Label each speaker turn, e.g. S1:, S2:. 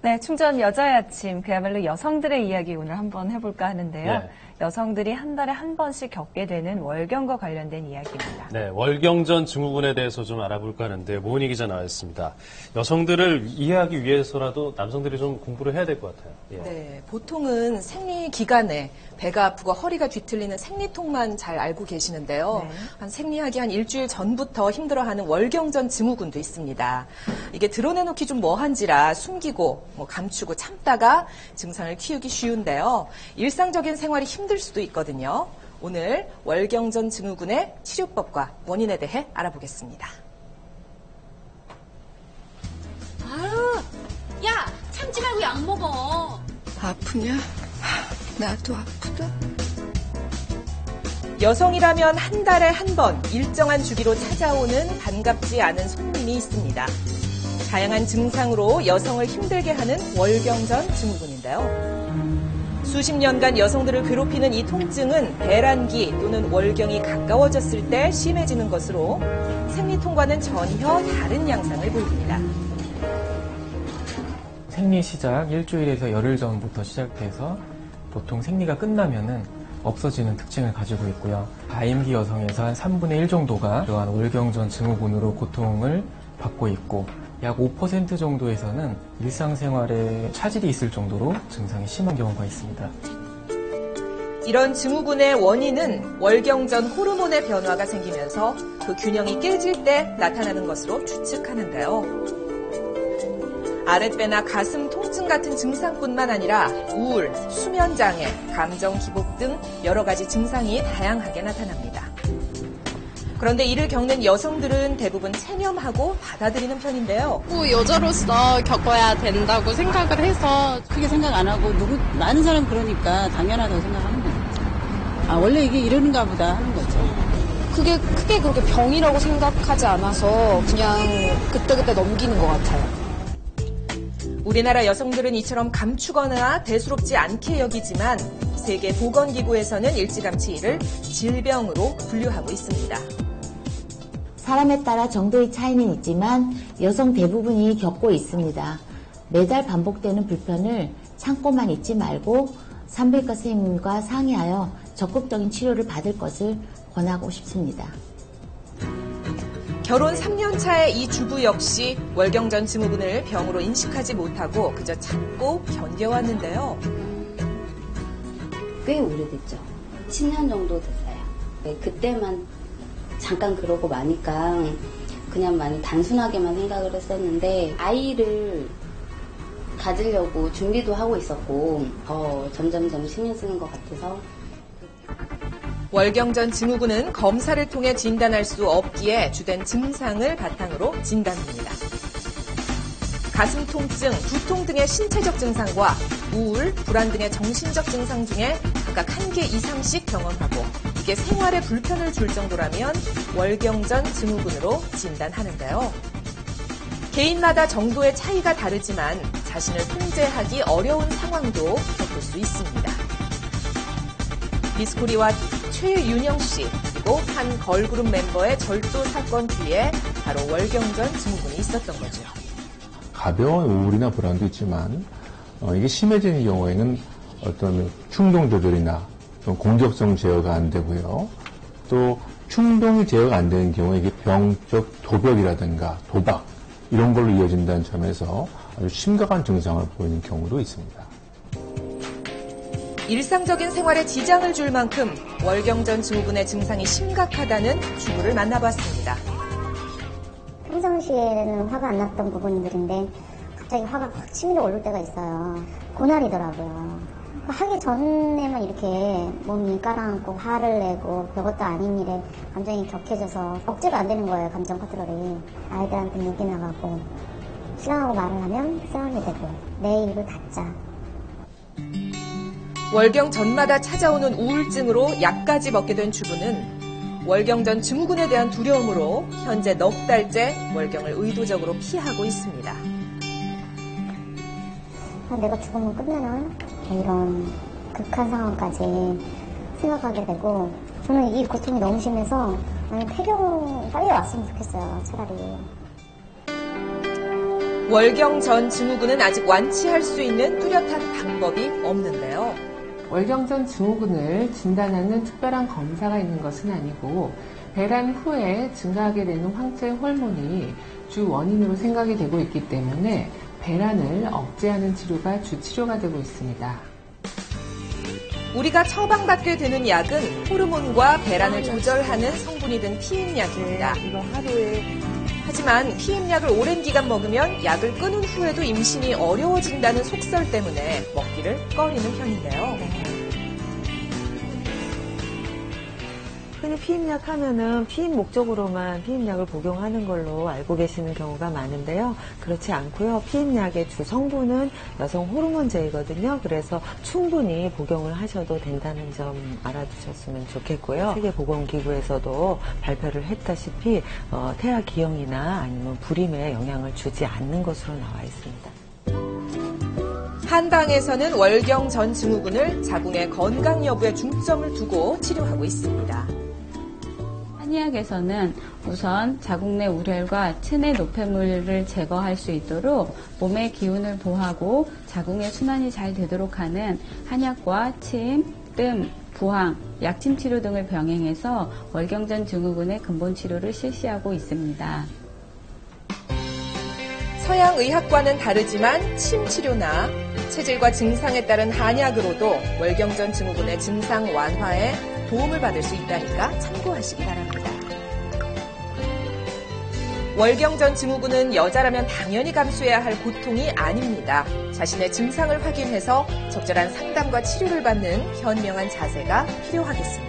S1: 네, 충전 여자의 아침, 그야말로 여성들의 이야기 오늘 한번 해볼까 하는데요.
S2: 예.
S1: 여성들이 한 달에 한 번씩 겪게 되는 월경과 관련된 이야기입니다.
S2: 네, 월경전 증후군에 대해서 좀 알아볼까 하는데 모은희 기자 나와 있습니다. 여성들을 이해하기 위해서라도 남성들이 좀 공부를 해야 될 것 같아요. 예.
S3: 네, 보통은 생리 기간에 배가 아프고 허리가 뒤틀리는 생리통만 잘 알고 계시는데요.
S1: 네.
S3: 한 생리하기 한 일주일 전부터 힘들어하는 월경전 증후군도 있습니다. 이게 드러내놓기 좀 뭐한지라 숨기고 감추고 참다가 증상을 키우기 쉬운데요. 일상적인 생활이 힘들 수도 있거든요. 오늘 월경전 증후군의 치료법과 원인에 대해 알아보겠습니다.
S4: 아유, 야, 참지 말고 약 먹어.
S5: 아프냐? 나도 아프다.
S3: 여성이라면 한 달에 한 번 일정한 주기로 찾아오는 반갑지 않은 손님이 있습니다. 다양한 증상으로 여성을 힘들게 하는 월경전 증후군인데요. 수십 년간 여성들을 괴롭히는 이 통증은 배란기 또는 월경이 가까워졌을 때 심해지는 것으로 생리통과는 전혀 다른 양상을 보입니다.
S6: 생리 시작 일주일에서 열흘 전부터 시작돼서 보통 생리가 끝나면은 없어지는 특징을 가지고 있고요. 가임기 여성에서 한 3분의 1 정도가 이러한 월경전 증후군으로 고통을 받고 있고 약 5% 정도에서는 일상생활에 차질이 있을 정도로 증상이 심한 경우가 있습니다.
S3: 이런 증후군의 원인은 월경전 호르몬의 변화가 생기면서 그 균형이 깨질 때 나타나는 것으로 추측하는데요. 아랫배나 가슴 통증 같은 증상뿐만 아니라 우울, 수면장애, 감정 기복 등 여러 가지 증상이 다양하게 나타납니다. 그런데 이를 겪는 여성들은 대부분 체념하고 받아들이는 편인데요.
S7: 여자로서 겪어야 된다고 생각을 해서
S8: 크게 생각 안 하고 많은 사람 그러니까 당연하다고 생각하는 거죠. 아, 원래 이게 이러는가 보다 하는 거죠.
S9: 그게 크게 그렇게 병이라고 생각하지 않아서 그냥 그때그때 넘기는 것 같아요.
S3: 우리나라 여성들은 이처럼 감추거나 대수롭지 않게 여기지만 세계보건기구에서는 일찌감치 이를 질병으로 분류하고 있습니다.
S10: 사람에 따라 정도의 차이는 있지만 여성 대부분이 겪고 있습니다. 매달 반복되는 불편을 참고만 있지 말고 산부인과 선생님과 상의하여 적극적인 치료를 받을 것을 권하고 싶습니다.
S3: 결혼 3년 차의 이 주부 역시 월경전 증후군을 병으로 인식하지 못하고 그저 참고 견뎌왔는데요.
S11: 꽤 오래됐죠. 10년 정도 됐어요. 네, 그때만 잠깐 그러고 마니까 그냥 많이 단순하게만 생각을 했었는데 아이를 가지려고 준비도 하고 있었고 점점 신경 쓰는 것 같아서.
S3: 월경전 증후군은 검사를 통해 진단할 수 없기에 주된 증상을 바탕으로 진단합니다. 가슴 통증, 두통 등의 신체적 증상과 우울, 불안 등의 정신적 증상 중에 각각 1개 이상씩 경험하고 이게 생활에 불편을 줄 정도라면 월경전 증후군으로 진단하는데요. 개인마다 정도의 차이가 다르지만 자신을 통제하기 어려운 상황도 겪을 수 있습니다. 미스코리와 최윤영 씨 그리고 한 걸그룹 멤버의 절도 사건 뒤에 바로 월경전 증후군이 있었던 거죠.
S12: 가벼운 우울이나 불안도 있지만 이게 심해지는 경우에는 어떤 충동 조절이나 좀 공격성 제어가 안 되고요. 또 충동이 제어가 안 되는 경우에 이게 병적 도벽이라든가 도박 이런 걸로 이어진다는 점에서 아주 심각한 증상을 보이는 경우도 있습니다.
S3: 일상적인 생활에 지장을 줄 만큼 월경전 증후군의 증상이 심각하다는 주부를 만나봤습니다.
S13: 평상시에는 화가 안 났던 부분들인데 갑자기 화가 확 치밀어 오를 때가 있어요. 고날이더라고요. 하기 전에만 이렇게 몸이 깔아앉고 화를 내고 별것도 아닌 일에 감정이 격해져서 억제가 안 되는 거예요. 감정 컨트롤이. 아이들한테 눈이 나가고 싫어하고 말을 하면 싸움이 되고 내 입을 닫자.
S3: 월경 전마다 찾아오는 우울증으로 약까지 먹게 된 주부는 월경전 증후군에 대한 두려움으로 현재 넉 달째 월경을 의도적으로 피하고 있습니다.
S13: 내가 죽으면 끝내나? 이런 극한 상황까지 생각하게 되고 저는 이 고통이 너무 심해서 폐경 빨리 왔으면 좋겠어요. 차라리.
S3: 월경 전 증후군은 아직 완치할 수 있는 뚜렷한 방법이 없는데요.
S14: 월경전 증후군을 진단하는 특별한 검사가 있는 것은 아니고 배란 후에 증가하게 되는 황체 호르몬이 주 원인으로 생각이 되고 있기 때문에 배란을 억제하는 치료가 주 치료가 되고 있습니다.
S3: 우리가 처방받게 되는 약은 호르몬과 배란을 조절하는 성분이 든 피임약입니다.
S1: 이거 하루에
S3: 하지만 피임약을 오랜 기간 먹으면 약을 끊은 후에도 임신이 어려워진다는 속설 때문에 먹기를 꺼리는 편인데요.
S1: 흔히 피임약 하면은 피임 목적으로만 피임약을 복용하는 걸로 알고 계시는 경우가 많은데요. 그렇지 않고요. 피임약의 주 성분은 여성 호르몬제이거든요. 그래서 충분히 복용을 하셔도 된다는 점 알아두셨으면 좋겠고요. 세계보건기구에서도 발표를 했다시피 태아 기형이나 아니면 불임에 영향을 주지 않는 것으로 나와 있습니다.
S3: 한방에서는 월경 전 증후군을 자궁의 건강 여부에 중점을 두고 치료하고 있습니다.
S15: 한의학에서는 우선 자궁 내 우열과 체내 노폐물을 제거할 수 있도록 몸의 기운을 보하고 자궁의 순환이 잘 되도록 하는 한약과 침, 뜸, 부항, 약침 치료 등을 병행해서 월경전 증후군의 근본 치료를 실시하고 있습니다.
S3: 서양 의학과는 다르지만 침 치료나 체질과 증상에 따른 한약으로도 월경전 증후군의 증상 완화에 도움을 받을 수 있다니까 참고하시기 바랍니다. 월경전 증후군은 여자라면 당연히 감수해야 할 고통이 아닙니다. 자신의 증상을 확인해서 적절한 상담과 치료를 받는 현명한 자세가 필요하겠습니다.